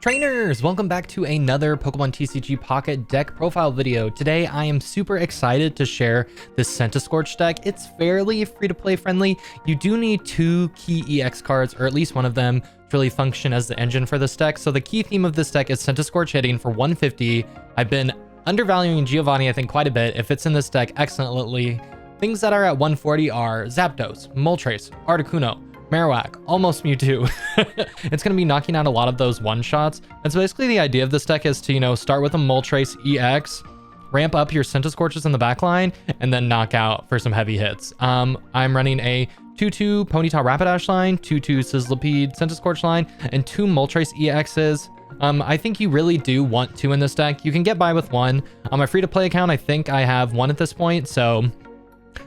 Trainers, welcome back to another Pokemon TCG Pocket deck profile video. Today, I am super excited to share this Centiskorch deck. It's fairly free-to-play friendly. You do need 2 key EX cards, or at least one of them, to really function as the engine for this deck. So the key theme of this deck is Centiskorch hitting for 150. I've been undervaluing Giovanni, I think, quite a bit. It fits in this deck excellently. Things that are at 140 are Zapdos, Moltres, Articuno, Marowak, almost Mewtwo. It's going to be knocking out a lot of those one-shots. And so basically the idea of this deck is to, start with a Moltres EX, ramp up your Centiskorches in the back line, and then knock out for some heavy hits. I'm running a 2-2 Ponyta Rapidash line, 2-2 Sizzlipede Centiskorch line, and 2 Moltres EXs. I think you really do want 2 in this deck. You can get by with 1. On my free-to-play account, I think I have 1 at this point, so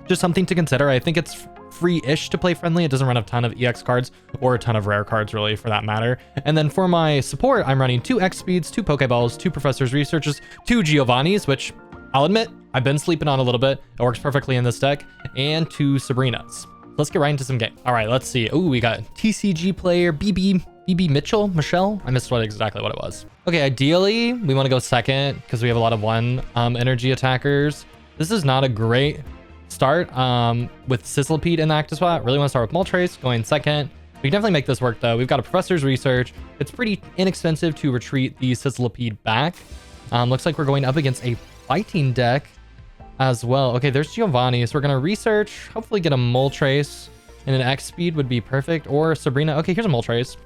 just something to consider. I think it's free-ish to play friendly. It doesn't run a ton of EX cards or a ton of rare cards, really, for that matter. And then for my support, I'm running 2 X Speeds, 2 Pokeballs, 2 Professor's Researches, 2 Giovannis, which I'll admit I've been sleeping on a little bit. It works perfectly in this deck, and 2 Sabrinas. Let's get right into some game. All right, let's see. Oh, we got TCG player BB Michelle. I missed exactly what it was. Okay, ideally we want to go second because we have a lot of 1 energy attackers. This is not a great start with Sizzlipede in the active spot. Really want to start with Moltres, going second. We can definitely make this work though. We've got a Professor's Research. It's pretty inexpensive to retreat the Sizzlipede back. Looks like we're going up against a fighting deck as well. Okay, there's Giovanni. So we're going to research, hopefully get a Moltres, and an X speed would be perfect, or Sabrina. Okay, here's a Moltres.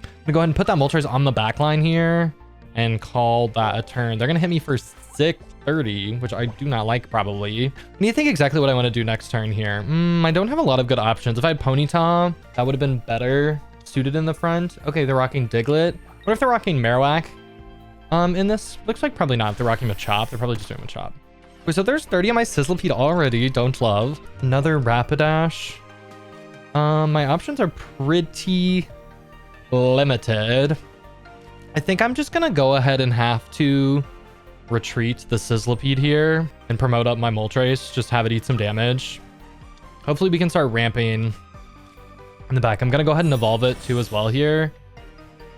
I'm gonna go ahead and put that Moltres on the back line here and call that a turn. They're gonna hit me for 630, which I do not like probably. I need to think exactly what I want to do next turn here. I don't have a lot of good options. If I had Ponyta, that would have been better suited in the front. Okay, they're rocking Diglett. What if they're rocking Marowak in this? Looks like probably not. If they're rocking Machop, they're probably just doing Machop. Okay, so there's 30 on my Sizzlipede already. Don't love. Another Rapidash. My options are pretty limited. I think I'm just gonna go ahead and have to retreat the Sizzlipede here and promote up my Moltres, just have it eat some damage. Hopefully we can start ramping in the back. I'm gonna go ahead and evolve it too as well here,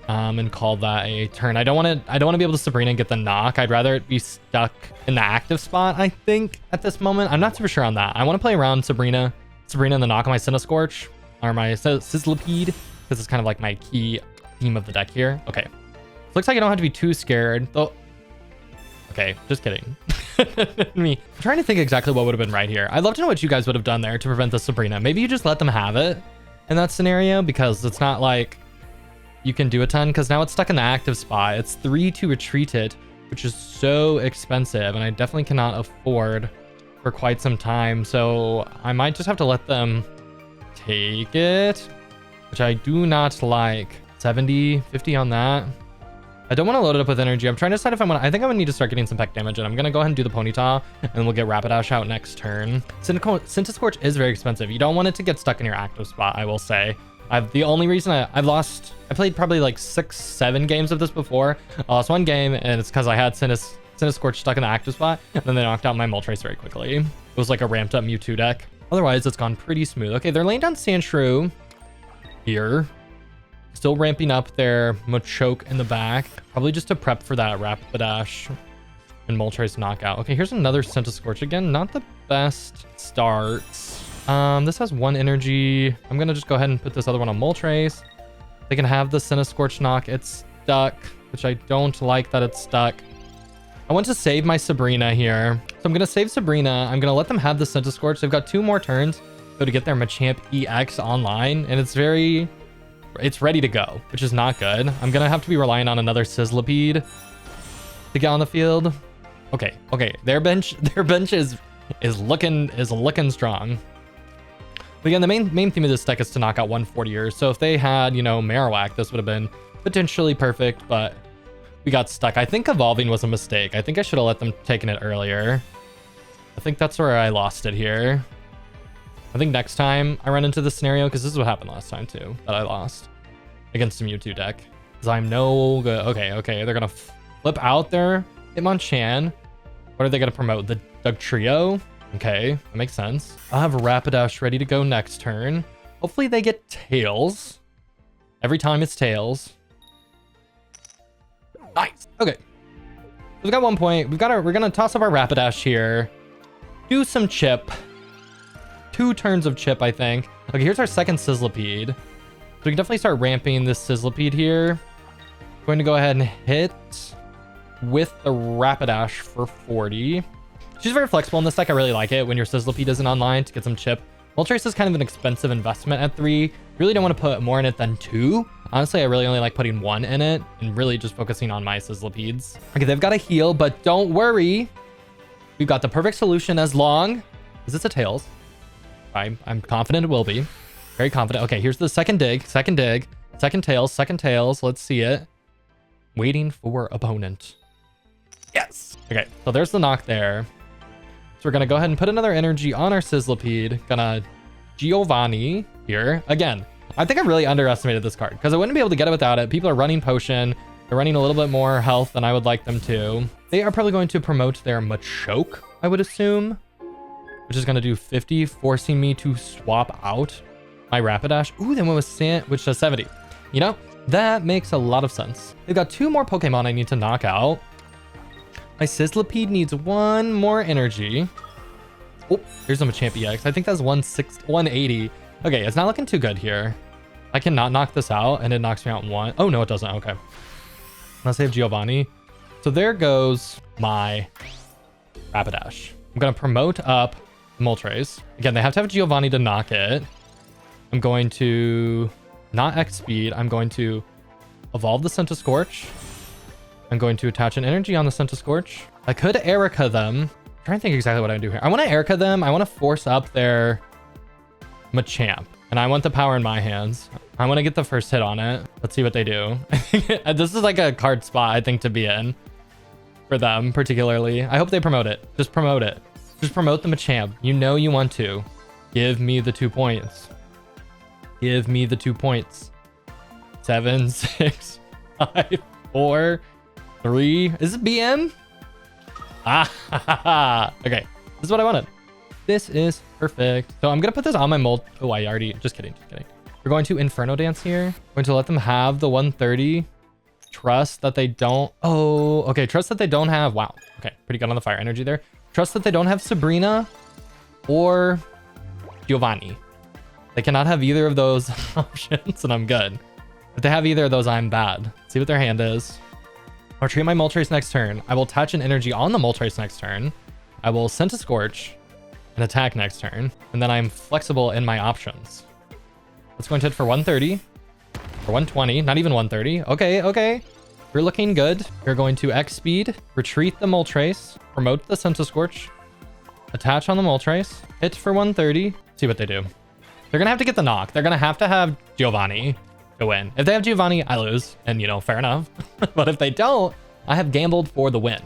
and call that a turn. I don't want to be able to Sabrina and get the knock. I'd rather it be stuck in the active spot, I think, at this moment. I'm not super sure on that. I want to play around Sabrina and the knock on my Centiskorch or my Sizzlipede, because it's kind of like my key theme of the deck here. Okay, looks like I don't have to be too scared though. Okay, just kidding. I'm trying to think exactly what would have been right here. I'd love to know what you guys would have done there to prevent the Sabrina. Maybe you just let them have it in that scenario, because it's not like you can do a ton, because now it's stuck in the active spot. It's 3 to retreat it, which is so expensive, and I definitely cannot afford for quite some time. So I might just have to let them take it, which I do not like. 70, 50 on that. I don't want to load it up with energy. I'm trying to decide if I think I'm going to need to start getting some peck damage, and I'm going to go ahead and do the Ponyta, and we'll get Rapidash out next turn. Centiskorch is very expensive. You don't want it to get stuck in your active spot, I will say. The only reason I played probably like 6-7 games of this before. I lost 1 game, and it's because I had Centiskorch stuck in the active spot, and then they knocked out my Moltres very quickly. It was like a ramped up Mewtwo deck. Otherwise, it's gone pretty smooth. Okay, they're laying down Sandshrew here. Still ramping up their Machoke in the back. Probably just to prep for that Rapidash and Moltres knockout. Okay, here's another Centiskorch. Again, not the best starts. This has 1 energy. I'm going to just go ahead and put this other one on Moltres. They can have the Centiskorch knock. It's stuck, which I don't like that it's stuck. I want to save my Sabrina here. So I'm going to save Sabrina. I'm going to let them have the Centiskorch. They've got 2 more turns to get their Machamp EX online, and it's ready to go, which is not good. I'm gonna have to be relying on another Sizzlipede to get on the field. Okay, their bench is looking strong. But again, the main theme of this deck is to knock out 140ers. So if they had, Marowak, this would have been potentially perfect, but we got stuck. I think evolving was a mistake. I think I should have let them taken it earlier. I think that's where I lost it here. I think next time I run into this scenario, because this is what happened last time too, that I lost against a Mewtwo deck, because I'm no good. Okay, they're gonna flip out their Hitmonchan. What are they gonna promote? The Dugtrio? Okay, that makes sense. I'll have Rapidash ready to go next turn. Hopefully they get Tails. Every time it's Tails. Nice. Okay. We've got 1 point. We're gonna toss up our Rapidash here. Do some chip. 2 turns of chip, I think. Okay, here's our second Sizzlipede. So we can definitely start ramping this Sizzlipede here. Going to go ahead and hit with the Rapidash for 40. She's very flexible in this deck. I really like it when your Sizzlipede isn't online to get some chip. Moltres is kind of an expensive investment at 3. Really don't want to put more in it than 2. Honestly, I really only like putting 1 in it and really just focusing on my Sizzlipedes. Okay, they've got a heal, but don't worry. We've got the perfect solution as long as it's a Tails. I'm confident it will be. Very confident. Okay, here's the second dig. Second Tails. Let's see it. Waiting for opponent. Yes. Okay, so there's the knock there. So we're going to go ahead and put another energy on our Sizzlipede. Gonna Giovanni here. Again, I think I really underestimated this card because I wouldn't be able to get it without it. People are running Potion. They're running a little bit more health than I would like them to. They are probably going to promote their Machoke, I would assume, which is going to do 50, forcing me to swap out my Rapidash. Ooh, then went with which does 70. You know, that makes a lot of sense. They've got 2 more Pokemon I need to knock out. My Sizzlipede needs 1 more energy. Oh, here's a Machamp EX. I think that's 180. Okay, it's not looking too good here. I cannot knock this out, and it knocks me out in 1. Oh, no, it doesn't. Okay. Let's save Giovanni. So there goes my Rapidash. I'm going to promote up Moltres. Again, they have to have Giovanni to knock it. I'm going to not X speed. I'm going to evolve the Centiskorch. I'm going to attach an energy on the Centiskorch. I could Erica them. I'm trying to think exactly what I do here. I want to Erica them. I want to force up their Machamp. And I want the power in my hands. I want to get the first hit on it. Let's see what they do. This is like a card spot, I think, to be in. For them, particularly. I hope they promote it. Just promote it. Just promote the Machamp. You know you want to. Give me the 2 points. Give me the 2 points. 7, 6, 5, 4, 3. Is it BM? Okay. This is what I wanted. This is perfect. So I'm going to put this on my mold. Oh, I already... Just kidding. We're going to Inferno Dance here. We're going to let them have the 130. Trust that they don't... Oh, okay. Trust that they don't have... Wow. Okay. Pretty good on the fire energy there. Trust that they don't have Sabrina or Giovanni. They cannot have either of those options, and I'm good. If they have either of those, I'm bad. See what their hand is. I'll treat my Moltres next turn. I will attach an energy on the Moltres next turn. I will Centiskorch and attack next turn. And then I'm flexible in my options. Let's go and hit for 130. For 120. Not even 130. Okay. We're looking good. We're going to X speed. Retreat the Moltres. Promote the Centiskorch. Attach on the Moltres. Hit for 130. See what they do. They're going to have to get the knock. They're going to have Giovanni to win. If they have Giovanni, I lose. And, you know, fair enough. But if they don't, I have gambled for the win.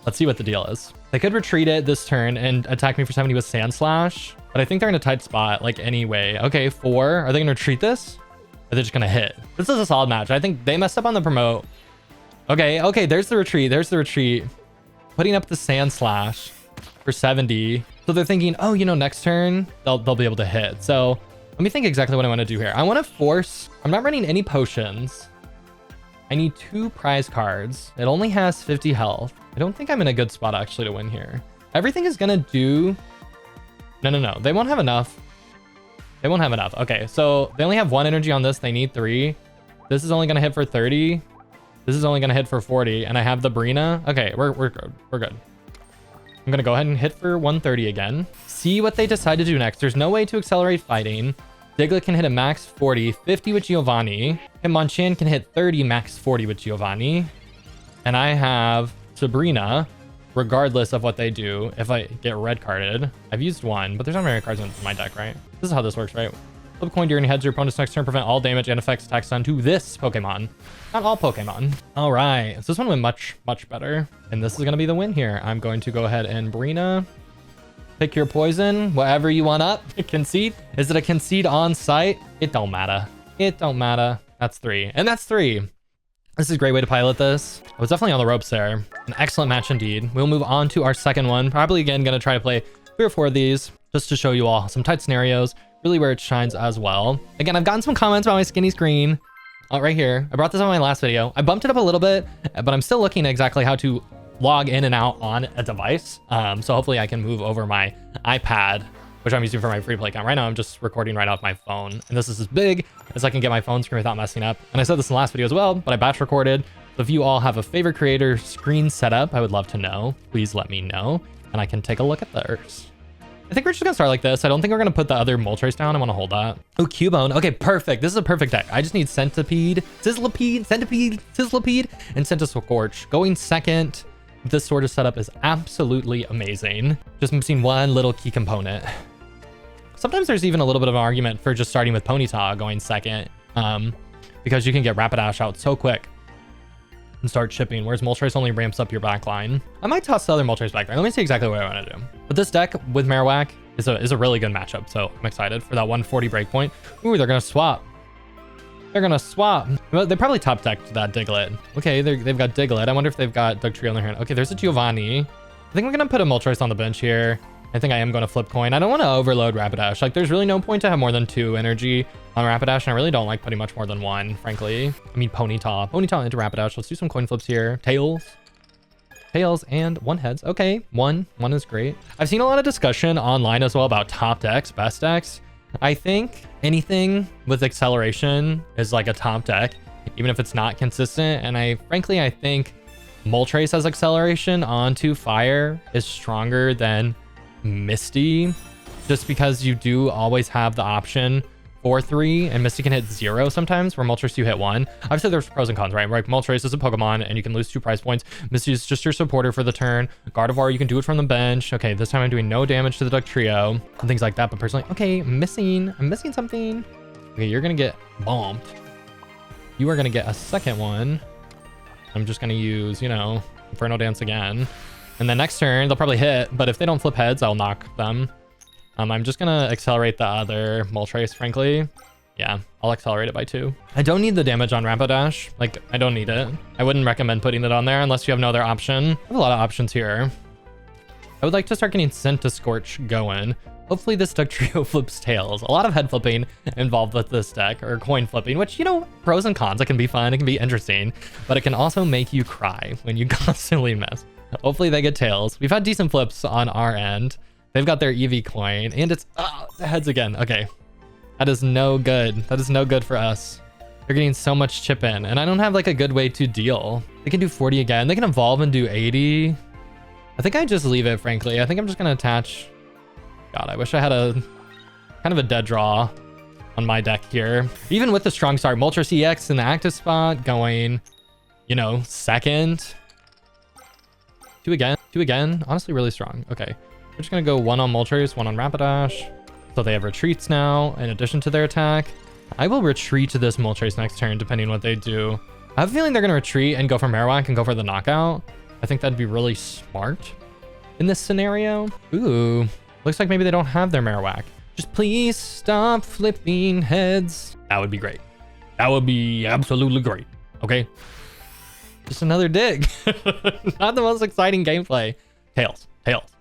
Let's see what the deal is. They could retreat it this turn and attack me for 70 with Sand Slash. But I think they're in a tight spot, like, anyway. Okay, 4. Are they going to retreat this? Or are they just going to hit? This is a solid match. I think they messed up on the promote. Okay. There's the retreat. Putting up the Sand Slash for 70. So they're thinking, oh, you know, next turn, they'll be able to hit. So let me think exactly what I want to do here. I want to force... I'm not running any potions. I need 2 prize cards. It only has 50 health. I don't think I'm in a good spot, actually, to win here. Everything is going to do... No. They won't have enough. Okay, so they only have 1 energy on this. They need 3. This is only going to hit for 30. This is only going to hit for 40. And I have the Brina. Okay, we're good. I'm going to go ahead and hit for 130 again. See what they decide to do next. There's no way to accelerate fighting. Diglett can hit a max 40, 50 with Giovanni. Hitmonchan can hit 30, max 40 with Giovanni. And I have Sabrina, regardless of what they do. If I get red carded, I've used 1, but there's not very many cards in my deck, right? This is how this works, right? Flip a coin during heads your opponent's next turn, prevent all damage and effects attacks done to this Pokemon. Not all Pokemon. All right, so this one went much better. And this is going to be the win here. I'm going to go ahead and Brina. Pick your poison, whatever you want up. Concede. Is it a concede on site? It don't matter. That's 3. And that's 3. This is a great way to pilot this. I was definitely on the ropes there. An excellent match indeed. We'll move on to our second one. Probably again going to try to play 3 or 4 of these just to show you all some tight scenarios, really where it shines as well. Again, I've gotten some comments about my skinny screen. right here. I brought this on my last video. I bumped it up a little bit, but I'm still looking at exactly how to log in and out on a device. So hopefully I can move over my iPad, which I'm using for my free play account. Right now, I'm just recording right off my phone. And this is as big as I can get my phone screen without messing up. And I said this in the last video as well, but I batch recorded. So if you all have a favorite creator screen setup, I would love to know. Please let me know, and I can take a look at theirs. I think we're just gonna start like this. I don't think we're gonna put the other Moltres down. I wanna hold that. Oh, Cubone. Okay, perfect. This is a perfect deck. I just need Centipede, Centipede, and Centiskorch. Going second, this sort of setup is absolutely amazing. Just missing one little key component. Sometimes there's even a little bit of an argument for just starting with Ponyta going second, because you can get Rapidash out so quick and start chipping, whereas Moltres only ramps up your back line. I might toss the other Moltres back there. Let me see exactly what I want to do. But this deck with Marowak is a really good matchup, so I'm excited for that 140 breakpoint. Ooh, they're gonna swap. They're gonna swap. Well, they probably top decked that Diglett. Okay, they've got Diglett. I wonder if they've got Dugtrio in their hand. Okay, there's a Giovanni. I think we're gonna put a Moltres on the bench here. I think I am going to flip coin. I don't want to overload Rapidash. Like, there's really no point to have more than 2 energy on Rapidash, and I really don't like putting much more than 1, frankly. I mean, Ponyta. Ponyta into Rapidash. Let's do some coin flips here. Tails. Tails and 1 heads. Okay, 1 is great. I've seen a lot of discussion online as well about top decks, best decks. I think anything with acceleration is like a top deck, even if it's not consistent. And frankly, I think Moltres has acceleration onto fire is stronger than Misty, just because you do always have the option for 3, and Misty can hit 0 sometimes, where Moltres you hit 1. Obviously there's pros and cons, right? Like, Moltres is a Pokemon and you can lose 2 prize points. Misty is just your supporter for the turn. Gardevoir, you can do it from the bench. Okay, this time I'm doing no damage to the Dugtrio and things like that, but personally, okay, I'm missing something. Okay, you're gonna get bumped. You are gonna get a second one. I'm just gonna use, you know, Inferno Dance again. And then next turn, they'll probably hit, but if they don't flip heads, I'll knock them. I'm just gonna accelerate the other Moltres, frankly. Yeah, I'll accelerate it by 2. I don't need the damage on Rapidash. Like, I don't need it. I wouldn't recommend putting it on there unless you have no other option. I have a lot of options here. I would like to start getting Centiskorch going. Hopefully this Dugtrio flips tails. A lot of head flipping involved with this deck, or coin flipping, which, you know, pros and cons. It can be fun, it can be interesting, but it can also make you cry when you constantly miss. Hopefully they get tails. We've had decent flips on our end. They've got their EV coin, and it's the heads again. Okay, that is no good. That is no good for us. They're getting so much chip in, and I don't have like a good way to deal. They can do 40 again. They can evolve and do 80. I think I just leave it, frankly. I think I'm just gonna attach. God, I wish I had a kind of a dead draw on my deck here. Even with the strong start, Moltres EX in the active spot going, you know, second. 2 again. Honestly, really strong. Okay, we're just gonna go 1 on Moltres, 1 on Rapidash. So they have retreats now in addition to their attack. I will retreat to this Moltres next turn, depending on what they do. I have a feeling they're gonna retreat and go for Marowak and go for the knockout. I think that'd be really smart in this scenario. Ooh, looks like maybe they don't have their Marowak. Just please stop flipping heads. That would be great. That would be absolutely great. Okay. Just another dig. Not the most exciting gameplay. Tails. God.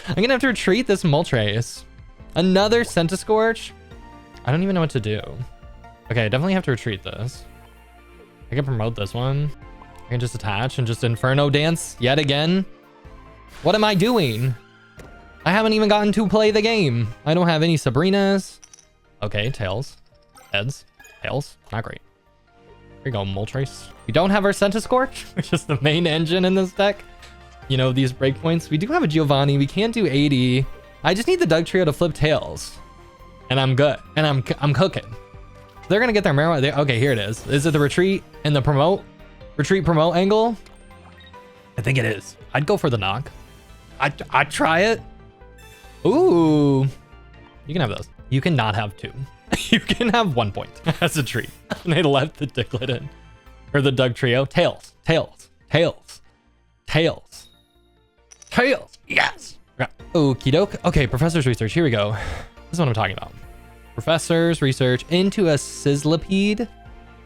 I'm gonna have to retreat this Moltres. Another Centiskorch. I don't even know what to do. Okay, I definitely have to retreat this. I can promote this one. I can just attach and just Inferno Dance yet again. What am I doing? I haven't even gotten to play the game. I don't have any Sabrinas. Okay, tails. Heads. Tails. Not great. Here we go, Moltres. We don't have our Centiskorch, which is the main engine in this deck. You know, these breakpoints. We do have a Giovanni. We can't do 80. I just need the Dugtrio to flip tails. And I'm good. And I'm cooking. They're going to get their Marowak. Okay, here it is. Is it the retreat and the promote? Retreat promote angle? I think it is. I'd go for the knock. I'd try it. Ooh. You can have those. You cannot have 2. You can have 1 point as a treat. And they left the Diglett in. Or the Dugtrio. Tails. Yes. Okie doke. Okay, Professor's Research. Here we go. This is what I'm talking about. Professor's Research into a Sizzlipede.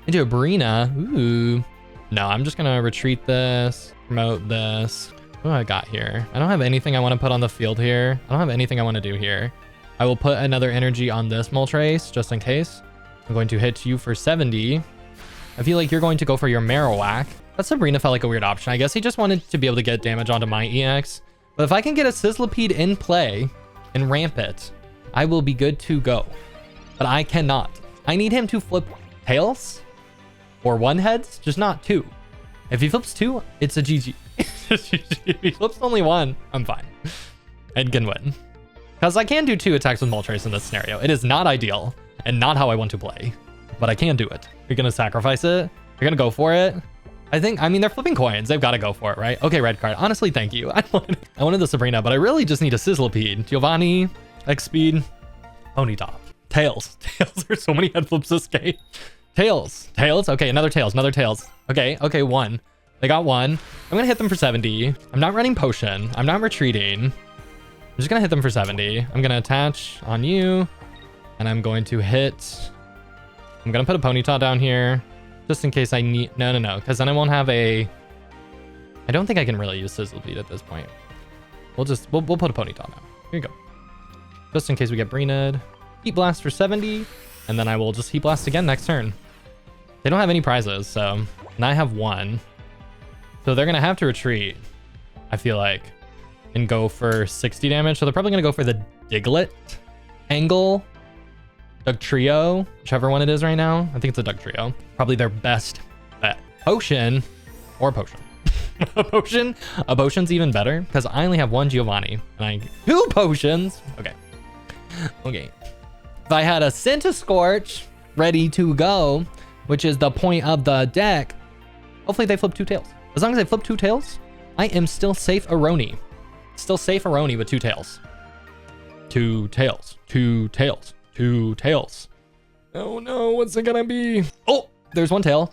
Into a Brina. Ooh. No, I'm just gonna retreat this. Promote this. What do I got here? I don't have anything I want to put on the field here. I don't have anything I want to do here. I will put another energy on this Moltres just in case. I'm going to hit you for 70. I feel like you're going to go for your Marowak. That Sabrina felt like a weird option. I guess he just wanted to be able to get damage onto my EX. But if I can get a Sizzlipede in play and ramp it, I will be good to go. But I cannot. I need him to flip tails or one heads, just not two. If he flips two, it's a GG. If he flips only one, I'm fine and can win. Because I can do 2 attacks with Moltres in this scenario. It is not ideal and not how I want to play, but I can do it. You're going to sacrifice it. You're going to go for it. I mean, they're flipping coins. They've got to go for it, right? Okay, red card. Honestly, thank you. I wanted the Sabrina, but I really just need a Sizzlipede. Giovanni, X-Speed, Ponyta. Tails. Tails. There's so many head flips this game. Tails. Tails. Okay, another Tails. Another Tails. Okay, okay, 1. They got 1. I'm going to hit them for 70. I'm not running Potion. I'm not retreating. I'm just going to hit them for 70. I'm going to attach on you. And I'm going to hit... I'm going to put a Ponyta down here. Just in case I need... No. Because then I won't have a... I don't think I can really use Sizzlipede at this point. We'll put a Ponyta now. Here you go. Just in case we get Breened. Heat Blast for 70. And then I will just Heat Blast again next turn. They don't have any prizes, so... And I have 1. So they're going to have to retreat, I feel like, and go for 60 damage. So they're probably going to go for the Diglett, Angle, Dugtrio, whichever one it is right now. I think it's a Dugtrio. Probably their best bet. Potion or Potion. A potion's even better because I only have 1 Giovanni and I 2 potions. Okay. If I had a Centiskorch ready to go, which is the point of the deck, hopefully they flip 2 tails. As long as they flip 2 tails, I am still safe Aroni. Still safe Aroni with 2 tails. 2 tails. 2 tails. 2 tails. Oh no, what's it gonna be? Oh, there's 1 tail.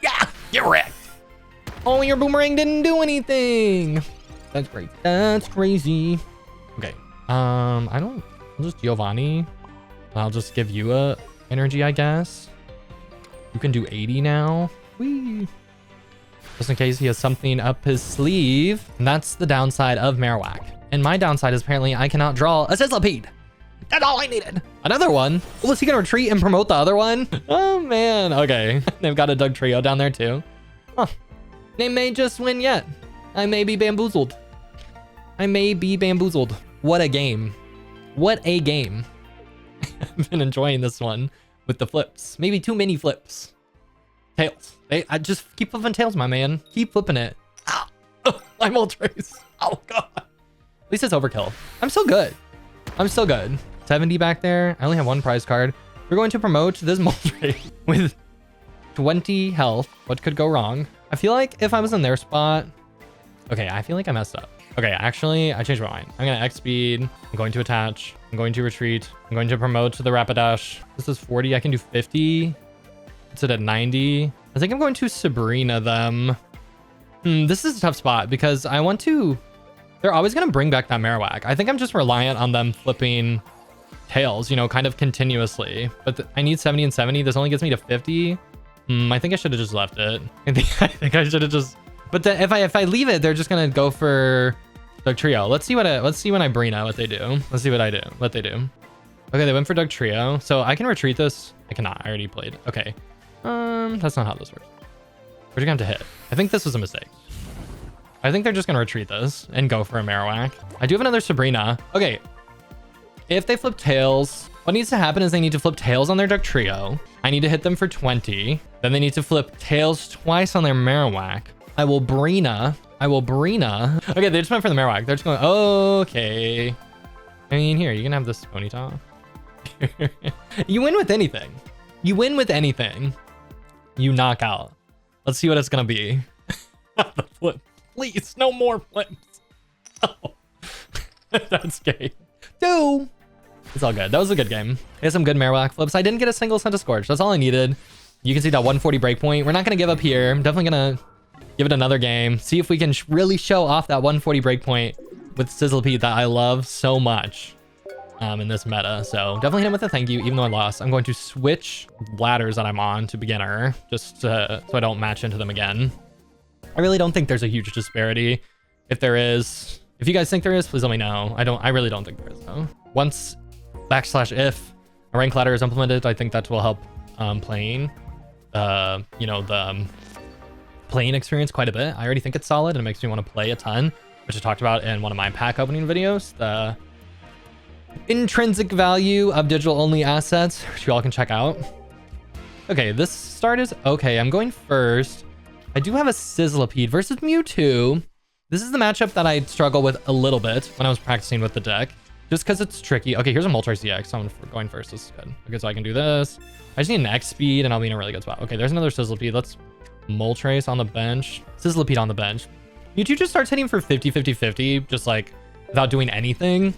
Yeah, get wrecked. Oh, your boomerang didn't do anything. That's great. That's crazy. Okay. I'll just Giovanni. I'll just give you a energy, I guess. You can do 80 now. Whee. Just in case he has something up his sleeve. And that's the downside of Marowak. And my downside is apparently I cannot draw a Sizzlipede. That's all I needed. Another one. Oh, is he gonna retreat and promote the other one? Oh man. Okay. They've got a Dugtrio down there too. Huh. They may just win yet. I may be bamboozled. What a game. What a game. I've been enjoying this one with the flips. Maybe too many flips. Tails. I just keep flipping tails, my man. Keep flipping it. Ah, oh, my Moltres. Oh god. At least it's overkill. I'm still good. 70 back there. I only have 1 prize card. We're going to promote this Moltres with 20 health. What could go wrong? I feel like if I was in their spot... Okay, I feel like I messed up. Okay, actually, I changed my mind. I'm going to X-Speed. I'm going to attach. I'm going to retreat. I'm going to promote to the Rapidash. This is 40. I can do 50. It's at 90. I think I'm going to Sabrina them. This is a tough spot because I want to... They're always going to bring back that Marowak. I think I'm just reliant on them flipping tails, you know, kind of continuously. But I need 70 and 70. This only gets me to 50. I think I should have just left it. I think I should have just... But if I leave it, they're just going to go for Dugtrio. Let's see when I Brina what they do. Let's see what they do. Okay, they went for Dugtrio. So I can retreat this. I cannot. I already played. Okay. That's not how this works. We're just gonna have to hit. I think this was a mistake. I think they're just gonna retreat this and go for a Marowak. I do have another Sabrina. Okay. If they flip tails, what needs to happen is they need to flip tails on their Dugtrio. I need to hit them for 20. Then they need to flip tails twice on their Marowak. I will Brina. Okay, they just went for the Marowak. They're just going, okay. I mean, here, you can have this Ponyta. You win with anything. You knock out. Let's see what it's gonna be. The flip. Please, no more flips. Oh. That's gay. 2. It's all good. That was a good game. We had some good Marowak flips. I didn't get a single Centiskorch. That's all I needed. You can see that 140 breakpoint. We're not gonna give up here. I'm definitely gonna give it another game. See if we can really show off that 140 breakpoint with Sizzlipede that I love so much. In this meta. So definitely hit him with a thank you, even though I lost. I'm going to switch ladders that I'm on to beginner, just so I don't match into them again. I really don't think there's a huge disparity. If there is, if you guys think there is, please let me know. I really don't think there is though. Once if a rank ladder is implemented, I think that will help playing, you know, the playing experience quite a bit. I already think it's solid and it makes me want to play a ton, which I talked about in one of my pack opening videos. The intrinsic value of digital only assets, which you all can check out. Okay, this start is okay. I'm going first. I do have a Sizzlipede versus Mewtwo. This is the matchup that I struggle with a little bit when I was practicing with the deck, just because it's tricky. Okay, here's a Moltres EX. So I'm going first. This is good. Okay, so I can do this. I just need an X speed and I'll be in a really good spot. Okay, there's another Sizzlipede. Let's Moltres on the bench. Sizzlipede on the bench. Mewtwo just starts hitting for 50, 50, 50, just like without doing anything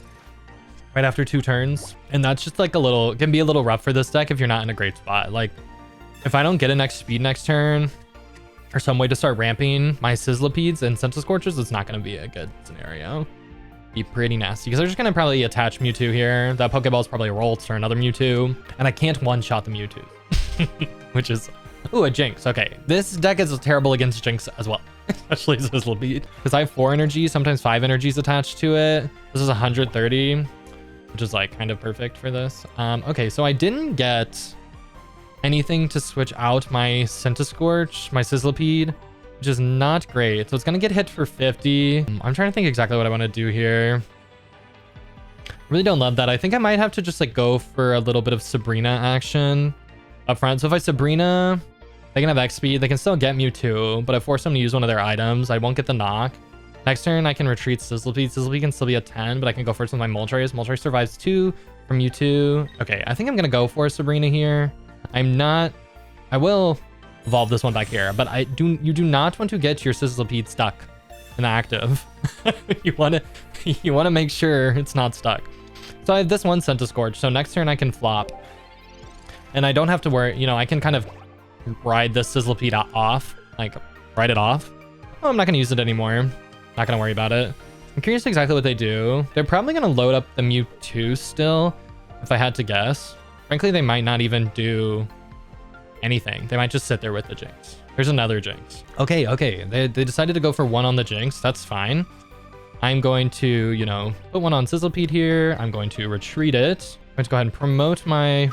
right after 2 turns. And that's just like can be a little rough for this deck if you're not in a great spot. Like if I don't get an X speed next turn or some way to start ramping my Sizzlipedes and Centiskorches, it's not going to be a good scenario. Be pretty nasty because they're just going to probably attach Mewtwo here. That Pokeball is probably a Rolts or another Mewtwo. And I can't one-shot the Mewtwo, which is, ooh, a Jinx. Okay, this deck is terrible against Jinx as well, especially Sizzlipede. Because I have 4 energies, sometimes 5 energies attached to it. This is 130, which is like kind of perfect for this. Okay, so I didn't get anything to switch out my Centiskorch, my Sizzlipede, which is not great. So it's going to get hit for 50. I'm trying to think exactly what I want to do here. Really don't love that. I think I might have to just like go for a little bit of Sabrina action up front. So if I Sabrina, they can have X speed. They can still get Mewtwo, but I force them to use one of their items. I won't get the knock. Next turn, I can retreat Sizzlipede. Sizzlipede can still be a 10, but I can go first with my Moltres. Moltres survives 2 from Mewtwo. Okay, I think I'm going to go for Sabrina here. I will evolve this one back here, but you do not want to get your Sizzlipede stuck in active. you want to make sure it's not stuck. So I have this one Centiskorch. So next turn I can flop and I don't have to worry, you know, I can kind of ride this Sizzlipede off, like ride it off. Oh, I'm not going to use it anymore. Not going to worry about it. I'm curious exactly what they do. They're probably going to load up the Mewtwo still, if I had to guess. Frankly, they might not even do anything. They might just sit there with the Jinx. There's another Jinx. Okay. They decided to go for 1 on the Jinx. That's fine. I'm going to, you know, put 1 on Sizzlipede here. I'm going to retreat it. I'm going to go ahead and promote my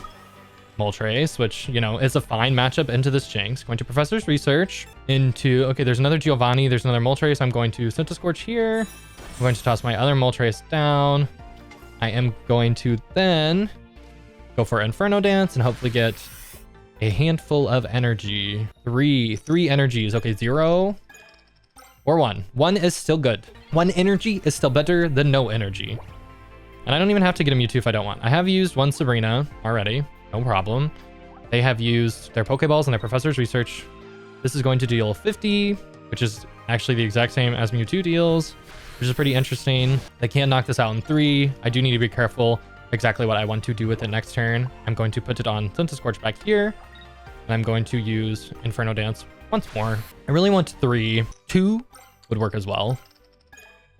Moltres, which, you know, is a fine matchup into this Jinx. Going to Professor's Research into, okay, there's another Giovanni. There's another Moltres. I'm going to Centiskorch here. I'm going to toss my other Moltres down. I am going to then go for Inferno Dance and hopefully get a handful of energy. Three energies. Okay, 0 or 1. 1 is still good. 1 energy is still better than no energy. And I don't even have to get a Mewtwo if I don't want. I have used 1 Sabrina already. No problem. They have used their Pokeballs and their Professor's Research. This is going to deal 50, which is actually the exact same as Mewtwo deals, which is pretty interesting. They can't knock this out in 3. I do need to be careful exactly what I want to do with it next turn. I'm going to put it on Centiskorch back here, and I'm going to use Inferno Dance once more. I really want 3. 2 would work as well.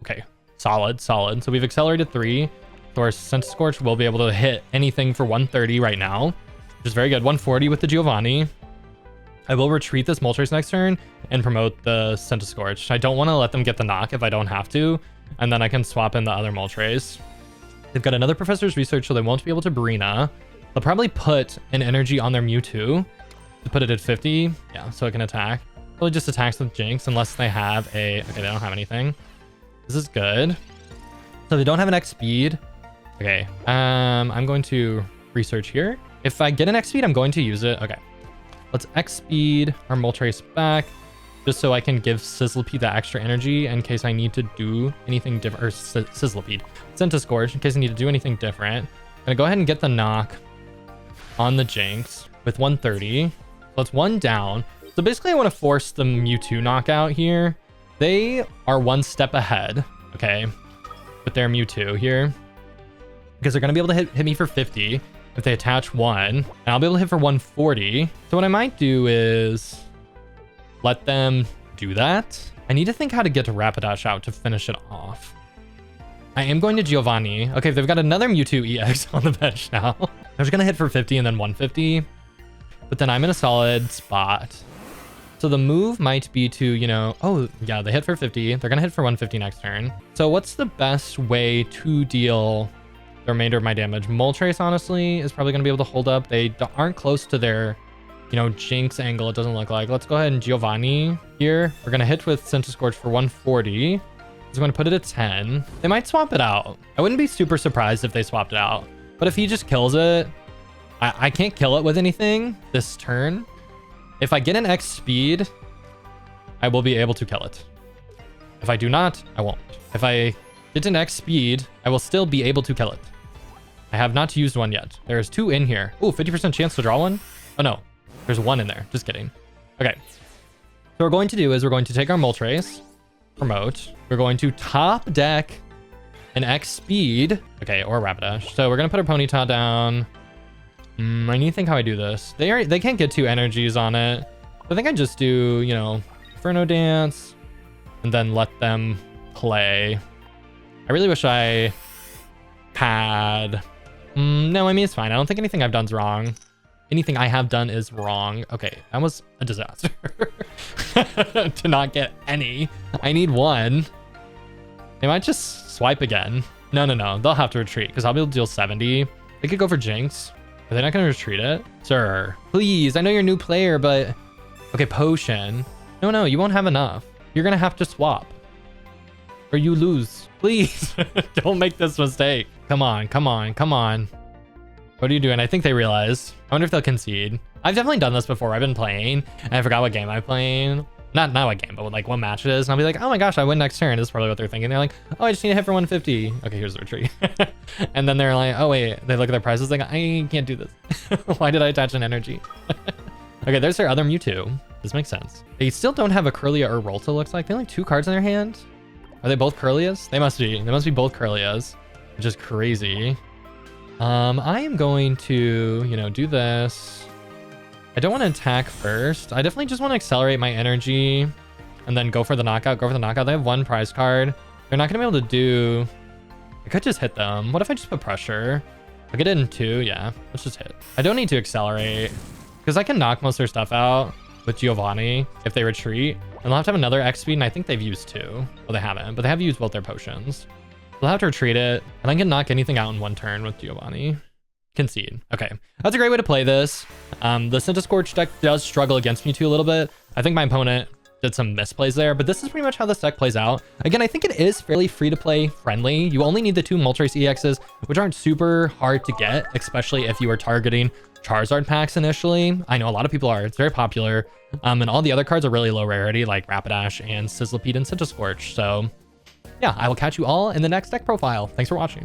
Okay, solid. So we've accelerated 3. So our Centiskorch will be able to hit anything for 130 right now, which is very good. 140 with the Giovanni. I will retreat this Moltres next turn and promote the Centiskorch. I don't want to let them get the knock if I don't have to, and then I can swap in the other Moltres. They've got another Professor's Research, so they won't be able to Brina. They'll probably put an energy on their Mewtwo to put it at 50. Yeah, so it can attack. Probably just attacks with Jinx unless they have a... Okay, they don't have anything. This is good. So they don't have an X speed. Okay, I'm going to research here. If I get an X speed, I'm going to use it. Okay, let's X speed our Moltres back just so I can give Sizzlipede that extra energy in case I need to do anything different, or Sizzlipede, Centiskorch, in case I need to do anything different. I'm gonna go ahead and get the knock on the Jinx with 130. So that's 1 down. So basically I want to force the Mewtwo knockout here. They are 1 step ahead, okay, with their Mewtwo here, because they're gonna be able to hit me for 50 if they attach 1, and I'll be able to hit for 140. So what I might do is let them do that. I need to think how to get to Rapidash out to finish it off. I am going to Giovanni. Okay, they've got another Mewtwo EX on the bench now. They're just gonna hit for 50 and then 150, but then I'm in a solid spot. So the move might be to, you know, oh yeah, they hit for 50. They're gonna hit for 150 next turn. So what's the best way to deal the remainder of my damage. Moltres, honestly, is probably going to be able to hold up. They aren't close to their, you know, Jinx angle, it doesn't look like. Let's go ahead and Giovanni here. We're going to hit with Centiskorch for 140. He's going to put it at 10. They might swap it out. I wouldn't be super surprised if they swapped it out. But if he just kills it, I can't kill it with anything this turn. If I get an X speed, I will be able to kill it. If I do not, I won't. If I get an X speed, I will still be able to kill it. I have not used one yet. There's 2 in here. Ooh, 50% chance to draw one. Oh no, there's 1 in there. Just kidding. Okay. So what we're going to do is we're going to take our Moltres, promote. We're going to top deck an X speed. Okay, or Rapidash. So we're going to put our Ponyta down. I need to think how I do this. They can't get 2 energies on it. I think I just do, you know, Inferno Dance and then let them play. I really wish I had... no, I mean, it's fine. I don't think anything I've done's wrong. Anything I have done is wrong. Okay, that was a disaster. To not get any. I need 1. They might just swipe again. No. They'll have to retreat because I'll be able to deal 70. They could go for Jinx. Are they not going to retreat it? Sir, please. I know you're a new player, but... Okay, Potion. No, you won't have enough. You're going to have to swap. Or you lose. Please. Don't make this mistake. Come on. What are you doing? I think they realized. I wonder if they'll concede. I've definitely done this before. I've been playing, and I forgot what game I'm playing. Not what game, but like what match it is. And I'll be like, oh my gosh, I win next turn. This is probably what they're thinking. They're like, oh, I just need to hit for 150. Okay, here's the retreat. And then they're like, oh wait, they look at their prices like, I can't do this. Why did I attach an energy? Okay, there's their other Mewtwo. This makes sense. They still don't have a Kirlia or Rolta, looks like. They only have 2 cards in their hand. Are they both Kirlias? They must be. They must be both Kirlias, which is crazy. I am going to, you know, do this. I don't want to attack first. I definitely just want to accelerate my energy and then go for the knockout. They have 1 prize card. They're not going to be able to do... I could just hit them. What if I just put pressure? I'll get it in 2. Yeah, let's just hit. I don't need to accelerate because I can knock most of their stuff out with Giovanni if they retreat. And they'll have to have another X speed, and I think they've used 2. Well, they haven't, but they have used both their potions. They'll have to retreat it, and I can knock anything out in 1 turn with Giovanni. Concede. Okay, that's a great way to play this. The Centiskorch deck does struggle against Mewtwo a little bit. I think my opponent did some misplays there, but this is pretty much how this deck plays out. Again, I think it is fairly free-to-play friendly. You only need the 2 Moltres EXs, which aren't super hard to get, especially if you are targeting Charizard packs initially. I know a lot of people are. It's very popular. And all the other cards are really low rarity, like Rapidash and Sizzlipede and Centiskorch. So yeah, I will catch you all in the next deck profile. Thanks for watching.